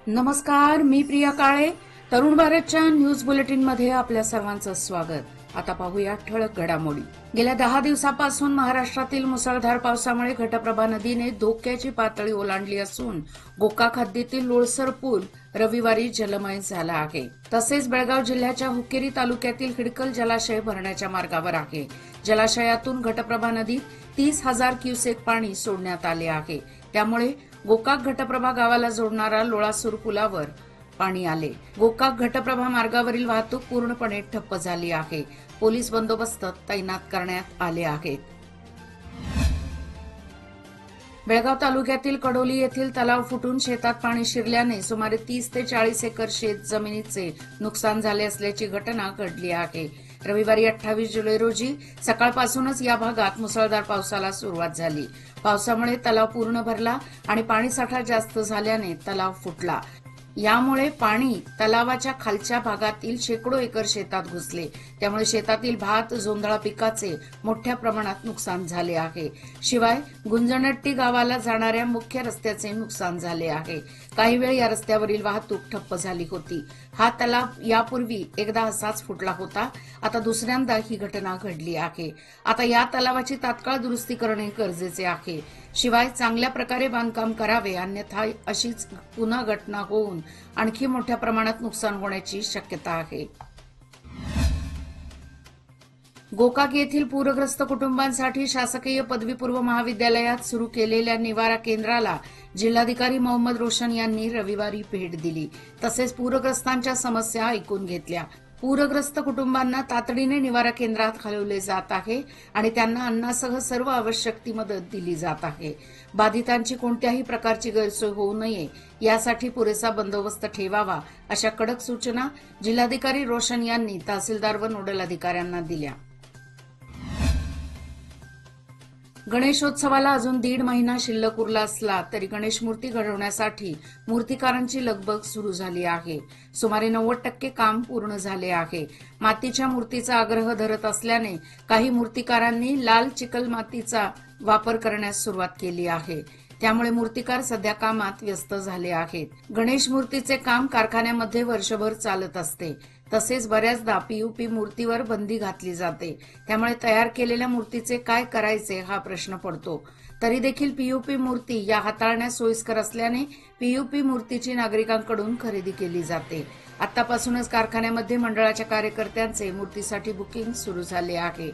नमस्कार, मी प्रिया काळे. तरुण भारतच्या न्यूज बुलेटिन मध्ये आपल्या सर्वांचं स्वागत. आता पाहूया ठळक घडामोडी. गेल्या 10 दिवसापासून महाराष्ट्रातील मुसळधार पावसामुळे घटप्रभा नदीने धोक्याची पातळी ओलांडली असून गोकाक हद्दीतील लोळसर पूल रविवारी जलमय झाला आहे. तसेच बेळगाव जिल्ह्याच्या हुक्केरी तालुक्यातील खिडकल जलाशय भरण्याच्या मार्गावर आहे. जलाशयातून घटप्रभा नदीत 30,000 क्युसेक पाणी सोडण्यात आले आहे. त्यामुळे गोकाक घटप्रभा गावाला जोडणारा लोळासूर पुलावर पाणी आले. गोकाक घटप्रभा मार्गावरील वाहतूक पूर्णपणे ठप्प झाली आहे. पोलीस बंदोबस्त तैनात करण्यात आले आहेत. बेळगाव तालुक्यातील कडोली येथील तलाव फुटून शेतात पाणी शिरल्याने सुमारे 30 ते 40 एकर शेत जमिनीचे नुकसान झाले असल्याची घटना घडली आहे. रविवारी 28 जुलै रोजी सकाळपासूनच या भागात मुसळधार पावसाला सुरुवात झाली. पावसामुळे तलाव पूर्ण भरला आणि पाणीसाठा जास्त झाल्याने तलाव फुटला. यामुळे पाणी तलावाच्या खालच्या भागातील शेकडो एकर शेतात घुसले. त्यामुळे शेतातील भात जोंधळा पिकाचे मोठ्या प्रमाणात नुकसान झाले आहे. शिवाय गुंजनट्टी गावाला जाणाऱ्या मुख्य रस्त्याचे नुकसान झाले आहे. काही वेळ या रस्त्यावरील वाहतूक ठप्प झाली होती. हा तलाव यापूर्वी एकदा असाच फुटला होता. आता दुसऱ्यांदा ही घटना घडली आहे. आता या तलावाची तात्काळ दुरुस्ती करणे गरजेचे आहे. शिवाय चांगल्या प्रकारे बांधकाम करावे, अन्यथा अशीच पुन्हा घटना होऊन आणखी मोठ्या प्रमाणात नुकसान होण्याची शक्यता आहे. गोकाक येथील पूरग्रस्त कुटुंबांसाठी शासकीय पदवीपूर्व महाविद्यालयात सुरू केलेल्या निवारा केंद्राला जिल्हाधिकारी मोहम्मद रोशन यांनी रविवारी भेट दिली. तसेच पूरग्रस्तांच्या समस्या ऐकून घेतल्या. पूरग्रस्त कुटुंबांना तातडीने निवारा केंद्रात हलवले जात आहे आणि त्यांना अन्नासह सर्व आवश्यक ती मदत दिली जात आहे. बाधितांची कोणत्याही प्रकारची गैरसोय होऊ नये यासाठी पुरेसा बंदोबस्त ठेवावा, अशा कडक सूचना जिल्हाधिकारी रोशन यांनी तहसीलदार व नोडल अधिकाऱ्यांना दिल्या. गणेशोत्सवाला अजून 1.5 महिना शिल्लक उरला असला तरी गणेश मूर्ती घडवण्यासाठी मूर्तिकारांची लगबग सुरू झाली आहे. सुमारे 90% काम पूर्ण झाले आहे. मातीच्या मूर्तीचा आग्रह धरत असल्याने काही मूर्तिकारांनी लाल चिकल मातीचा वापर करण्यास सुरुवात केली आहे. त्यामुळे मूर्तिकार सध्या कामात व्यस्त झाले आहेत. गणेश मूर्तीचे काम कारखान्यामध्ये वर्षभर चालत असते. तसेच बऱ्याचदा पीयूपी मूर्तीवर बंदी घातली जाते. त्यामुळे तयार केलेल्या मूर्तीचे काय करायचे हा प्रश्न पडतो. तरी देखील पीयूपी मूर्ती या हाताळण्यास सोयीस्कर असल्याने पीयूपी मूर्तीची नागरिकांकडून खरेदी केली जाते. आतापासूनच कारखान्यामध्ये मंडळाच्या कार्यकर्त्यांचे मूर्तीसाठी बुकिंग सुरू झाले आहे.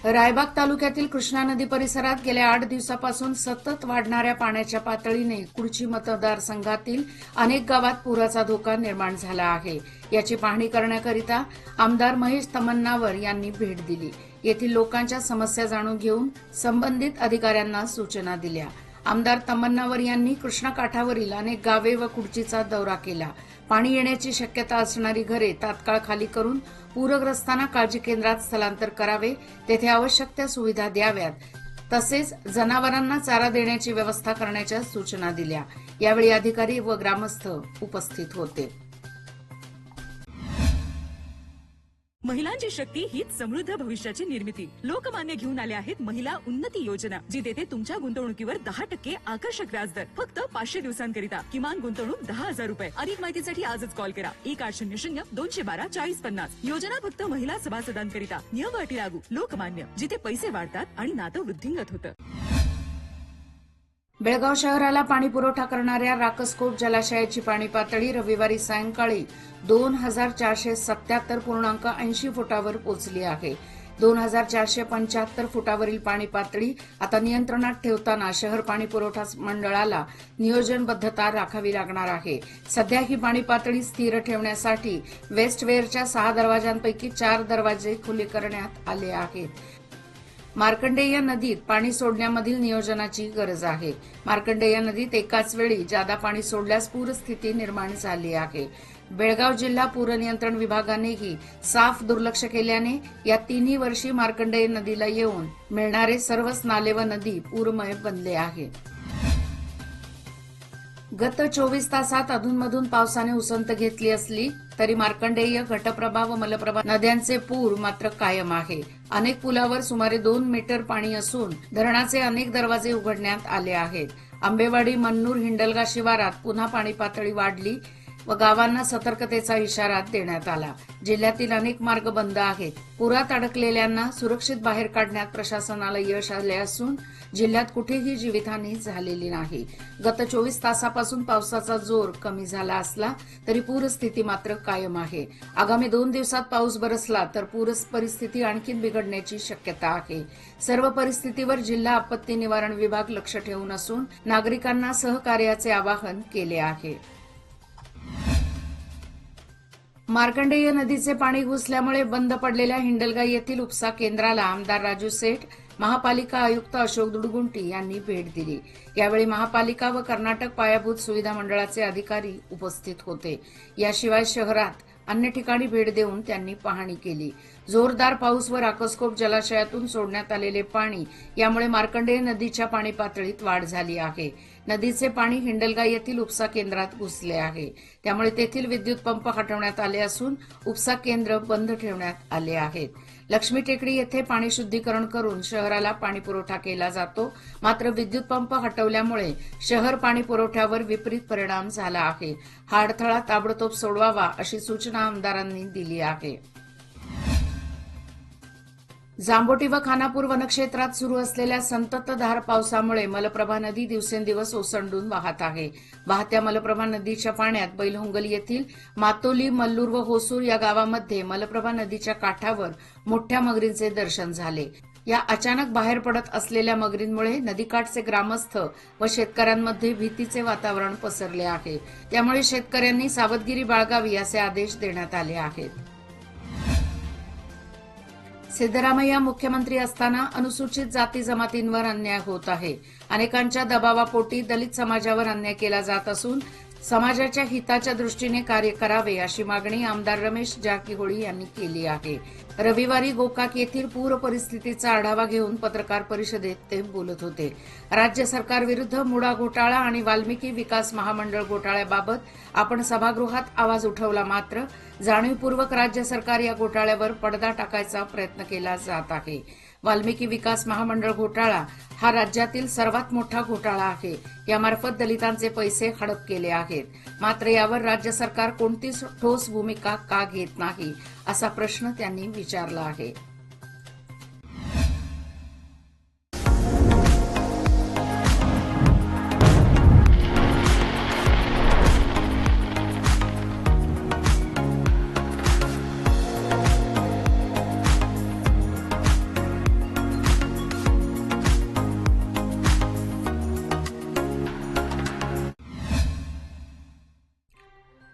रायबाग तालुक्यातील कृष्णा नदी परिसरात गेल्या 8 दिवसापासून सतत वाढणाऱ्या पाण्याच्या पातळीने कुडची मतदारसंघातील अनेक गावात पुराचा धोका निर्माण झाला आहे. याची पाहणी करण्याकरिता आमदार महेश तमन्नावर यांनी भेट दिली. येथील लोकांच्या समस्या जाणून घेऊन संबंधित अधिकाऱ्यांना सूचना दिल्या. आमदार तमन्नावर यांनी कृष्णा काठावरील अनेक गावे व कुडचीचा दौरा केला. पाणी येण्याची शक्यता असणारी घरे तात्काळ खाली करून पूरग्रस्तांना काळजी केंद्रात स्थलांतर करावे, तेथे आवश्यक त्या सुविधा द्याव्यात. तसेच जनावरांना चारा देण्याची व्यवस्था करण्याच्या सूचना दिल्या. यावेळी अधिकारी व ग्रामस्थ उपस्थित होते. महिलांची शक्ती हीच समृद्ध भविष्याची निर्मिती. लोकमान्य घेऊन आले आहेत महिला उन्नती योजना, जी देते तुमच्या गुंतवणुकीवर 10% आकर्षक व्याजदर फक्त 500 दिवसांकरिता. किमान गुंतवणूक 10,000 रुपये. अधिक माहितीसाठी आजच कॉल करा 1800-212-4050. योजना फक्त महिला सभासदांकरिता. नियम अटी लागू. लोकमान्य, जिथे पैसे वाढतात आणि नातं वृद्धिंगत होतं. बेळगाव शहराला पाणी पुरवठा करणाऱ्या राकसकोट जलाशयाची पाणी पातळी रविवारी सायंकाळी 2477.80 फुटावर पोहोचली आहे. 2475 फुटावरील पाणी पातळी आता नियंत्रणात ठेवताना शहर पाणी पुरवठा मंडळाला नियोजनबद्धता राखावी लागणार आहे. सध्या ही पाणी पातळी स्थिर ठेवण्यासाठी वेस्टवेअरच्या 6 दरवाजांपैकी 4 दरवाजे खुले करण्यात आले आहेत. मार्कंडेय नदीत पाणी सोडण्यामधील नियोजनाची गरज आहे. मार्कंडेय नदीत एकाच वेळी जादा पाणी सोडल्यास पूरस्थिती निर्माण झाली आहे. बेळगाव जिल्हा पूर नियंत्रण विभागानेही साफ दुर्लक्ष केल्याने या 3 वर्षी मार्कंडेय नदीला येऊन मिळणारे सर्वच नाले व नदी पूरमय बनले आहे. गत 24 तासात अधूनमधून पावसाने उसंत घेतली असली तरी मार्कंडेय, घटप्रभा व मलप्रभा नद्यांचे पूर मात्र कायम आहे. अनेक पुलावर सुमारे 2 मीटर पाणी असून धरणाचे अनेक दरवाजे उघडण्यात आले आहेत. आंबेवाडी मन्नूर हिंडलगा शिवारात पुन्हा पाणी पातळी वाढली व गावांना सतर्कतेचा इशारा देण्यात आला. जिल्ह्यातील अनेक मार्ग बंद आहेत. पुरात अडकलेल्यांना सुरक्षित बाहेर काढण्यात प्रशासनाला यश आले असून जिल्ह्यात कुठेही जीवितहानी झालेली नाही. गत 24 तासापासून पावसाचा जोर कमी झाला असला तरी पूरस्थिती मात्र कायम आहे. आगामी 2 दिवसात पाऊस बरसला तर पूर परिस्थिती आणखी बिघडण्याची शक्यता आहे. सर्व परिस्थितीवर जिल्हा आपत्ती निवारण विभाग लक्ष ठेवून असून नागरिकांना सहकार्याचे आवाहन केले आहे. मार्कंडेय नदीचे पाणी घुसल्यामुळे बंद पडलेल्या हिंडलगा येथील उपसा केंद्राला आमदार राजू सेठ, महापालिका आयुक्त अशोक दुडगुंटी यांनी भेट दिली. यावेळी महापालिका व कर्नाटक पायाभूत सुविधा मंडळाचे अधिकारी उपस्थित होते. याशिवाय शहरात अन्य ठिकाणी भेट देऊन त्यांनी पाहणी केली. जोरदार पाऊस व राकसकोप जलाशयातून सोडण्यात आलेले पाणी यामुळे मार्कंडेय नदीच्या पाणी पातळीत वाढ झाली आहे. नदीचे पाणी हिंडलगा येथील उपसा केंद्रात घुसले आहे. त्यामुळे तेथील विद्युत पंप हटवण्यात आले असून उपसा केंद्र बंद ठेवण्यात आले आहेत. लक्ष्मी टेकडी येथे पाणी शुद्धीकरण करून शहराला पाणी पुरवठा केला जातो. मात्र विद्युत पंप हटवल्यामुळे शहर पाणी पुरवठ्यावर विपरीत परिणाम झाला आहे. हा अडथळा ताबडतोब सोडवावा अशी सूचना आमदारांनी दिली आहे. जांबोटी व खानापूर वनक्षेत्रात सुरू असलेल्या संततधार पावसामुळे मलप्रभा नदी दिवसेंदिवस ओसंडून वाहत आहे. वाहत्या मलप्रभा नदीच्या पाण्यात बैलहोंगल येथील मातोली, मल्लूर व होसूर या गावांमध्ये मलप्रभा नदीच्या काठावर मोठ्या मगरींचे दर्शन झाले. या अचानक बाहेर पडत असलेल्या मगरींमुळे नदीकाठचे ग्रामस्थ व शेतकऱ्यांमध्ये भीतीचे वातावरण पसरले आहे. त्यामुळे शेतकऱ्यांनी सावधगिरी बाळगावी असे आदेश देण्यात आले आहेत. सिद्धरामय्या मुख्यमंत्री असताना अनुसूचित जाती जमातींवर अन्याय होत आहे. अनेकांच्या दबावापोटी दलित समाजावर अन्याय केला जात असून समाजाच्या हिताच्या दृष्टीने कार्य करावे अशी मागणी आमदार रमेश जारकीहोळी यांनी केली आहे. रविवारी गोकाक येथील पूर परिस्थितीचा आढावा घेऊन पत्रकार परिषदेत ते बोलत होते. राज्य सरकारविरुद्ध मुडा घोटाळा आणि वाल्मिकी विकास महामंडळ घोटाळ्याबाबत आपण सभागृहात आवाज उठवला, मात्र जाणीवपूर्वक राज्य सरकार या घोटाळ्यावर पडदा टाकायचा प्रयत्न केला जात आहे. वाल्मिकी विकास महामंडळ घोटाळा हा राज्यातील सर्वात मोठा घोटाळा आहे. यामार्फत दलितांचे पैसे हडप केले आहेत. मात्र यावर राज्य सरकार कोणतीच ठोस भूमिका का घेत नाही असा प्रश्न त्यांनी विचारला आहे.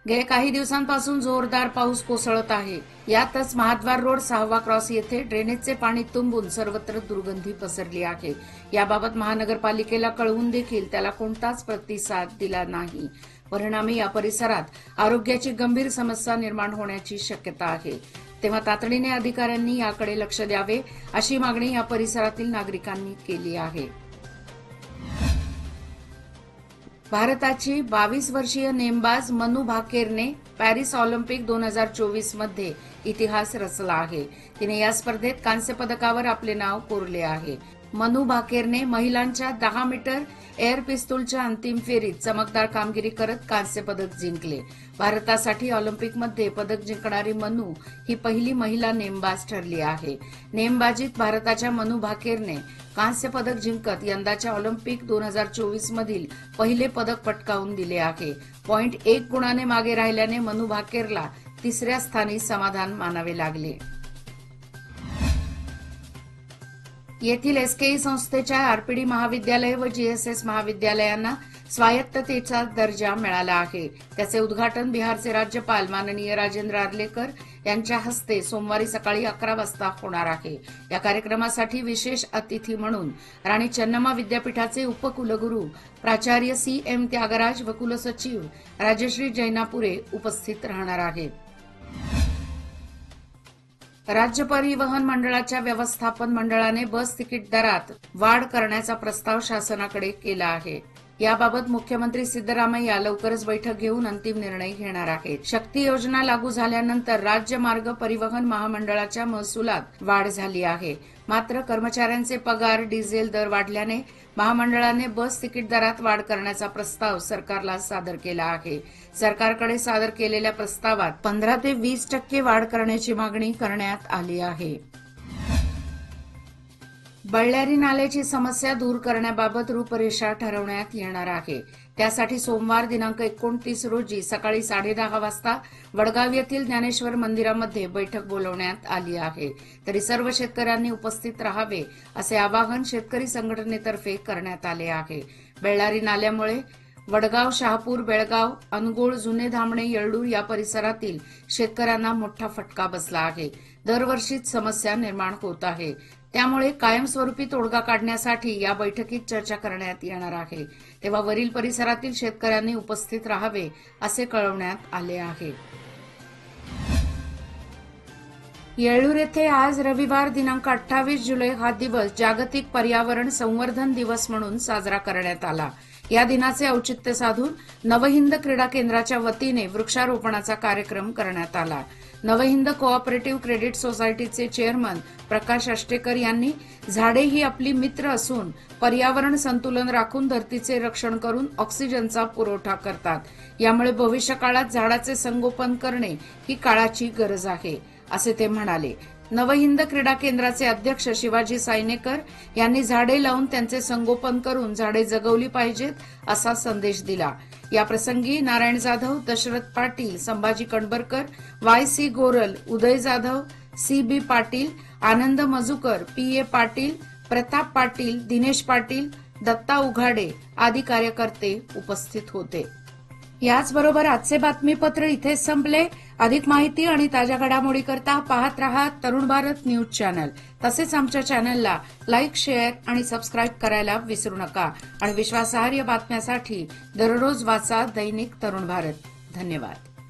गेल्या काही दिवसांपासून जोरदार पाऊस कोसळत आहे. यातच महाद्वार रोड 6वा क्रॉस येथे ड्रेनेजचे पाणी तुंबून सर्वत्र दुर्गंधी पसरली आहे. याबाबत महानगरपालिकेला कळवून देखील त्याला कोणताच प्रतिसाद दिला नाही. परिणामी या परिसरात आरोग्याची गंभीर समस्या निर्माण होण्याची शक्यता आहे. तेव्हा तातडीने अधिकाऱ्यांनी याकडे लक्ष द्यावे अशी मागणी या परिसरातील नागरिकांनी केली आहे. भारताची 22 वर्षीय नेमबाज मनू भाकेरने पॅरिस ऑलिम्पिक 2024 मध्ये इतिहास रचला आहे. तिने या स्पर्धेत कांस्य पदकावर आपले नाव कोरले आहे. मनू भाकेरने महिलांच्या 10 मीटर एअर पिस्तूलच्या अंतिम फेरीत चमकदार कामगिरी करत कांस्य पदक जिंकले. भारतासाठी ऑलिम्पिकमध्ये पदक जिंकणारी मनू ही पहिली महिला नेमबाज ठरली आहे. नेमबाजीत भारताच्या मनू भाकेरने कांस्य पदक जिंकत यंदाच्या ऑलिम्पिक 2024 मधील पहिले पदक पटकावून दिले आहे. 0.1 गुणाने मागे राहिल्याने मनू भाकेरला 3ऱ्या स्थानी समाधान मानावे लागले. येथील एसकेई संस्थेच्या आरपीडी महाविद्यालय व जीएसएस महाविद्यालयांना स्वायत्ततेचा दर्जा मिळाला आहे. त्याचे उद्घाटन बिहारचे राज्यपाल माननीय राजेंद्र आर्लेकर यांच्या हस्ते सोमवारी सकाळी 11 वाजता होणार आहे. या कार्यक्रमासाठी विशेष अतिथी म्हणून राणी चन्नम्मा विद्यापीठाचे उपकुलगुरू प्राचार्य CM त्यागराज व कुलसचिव राजश्री जैनापुरे उपस्थित राहणार आहेत. राज्य परिवहन मंडळाच्या व्यवस्थापन मंडळाने बस तिकीट दरात वाढ करण्याचा प्रस्ताव शासनाकडे केला आहे. याबाबत मुख्यमंत्री सिद्धरामय्या लवकरच बैठक घेऊन अंतिम निर्णय घेणार आहेत. शक्ती योजना लागू झाल्यानंतर राज्य मार्ग परिवहन महामंडळाच्या महसुलात वाढ झाली आहे. मात्र कर्मचाऱ्यांचे पगार, डिझेल दर वाढल्याने महामंडळाने बस तिकीट दरात वाढ करण्याचा प्रस्ताव सरकारला सादर केला आहे. सरकारकडे सादर केलेल्या प्रस्तावात 15 ते 20% वाढ करण्याची मागणी करण्यात आली आहे. बळ्ळारी नाल्याची समस्या दूर करण्याबाबत रूपरेषा ठरवण्यात येणार आहे. त्यासाठी सोमवार दिनांक 29 रोजी सकाळी 10:30 वाजता वडगाव येथील ज्ञानेश्वर मंदिरामध्ये बैठक बोलवण्यात आली आहे. तरी सर्व शेतकऱ्यांनी उपस्थित राहावे असे आवाहन शेतकरी संघटनेतर्फे करण्यात आले आहे. बळ्ळारी नाल्यामुळे वडगाव, शहापूर, बेळगाव, अनगोळ, जुने धामणे, येळ्ळूर या परिसरातील शेतकऱ्यांना मोठा फटका बसला आहे. दरवर्षीच समस्या निर्माण होत आहे. त्यामुळे कायमस्वरूपी तोडगा काढण्यासाठी या बैठकीत चर्चा करण्यात येणार आहे. तेव्हा वरील परिसरातील शेतकऱ्यांनी उपस्थित राहावे असे कळवण्यात आले आहे. येळ्ळूर येथे आज रविवार दिनांक 28 जुलै हा दिवस जागतिक पर्यावरण संवर्धन दिवस म्हणून साजरा करण्यात आला. या दिनाचे औचित्य साधून नवहिंद क्रीडा केंद्राच्या वतीने वृक्षारोपणाचा कार्यक्रम करण्यात आला. नवहिंद कोऑपरेटिव्ह क्रेडिट सोसायटीचे चेअरमन प्रकाश अष्टेकर यांनी झाडे ही आपली मित्र असून पर्यावरण संतुलन राखून धरतीचे रक्षण करून ऑक्सिजनचा पुरवठा करतात. यामुळे भविष्यकाळात झाडाचे संगोपन करणे ही काळाची गरज आहे असे ते म्हणाले. नवहिंद क्रीडा केंद्राचे अध्यक्ष शिवाजी सायनेकर यांनी झाडे लावून त्यांचे संगोपन करून झाडे जगवली पाहिजेत असा संदेश दिला. याप्रसंगी नारायण जाधव, दशरथ पाटील, संभाजी कणबरकर, YC गोरल, उदय जाधव, CB पाटील, आनंद मजुकर, PA पाटील, प्रताप पाटील, दिनेश पाटील, दत्ता उघाडे आदी कार्यकर्ते उपस्थित होते. याचबरोबर आजचे बातमीपत्र इथेच संपले. अधिक माहिती आणि ताज्या घडामोडीकरता पाहत रहा तरुण भारत न्यूज चॅनल. तसेच आमच्या चॅनलला लाईक, शेअर आणि सबस्क्राईब करायला विसरू नका. आणि विश्वासार्ह बातम्यासाठी दररोज वाचा दैनिक तरुण भारत. धन्यवाद.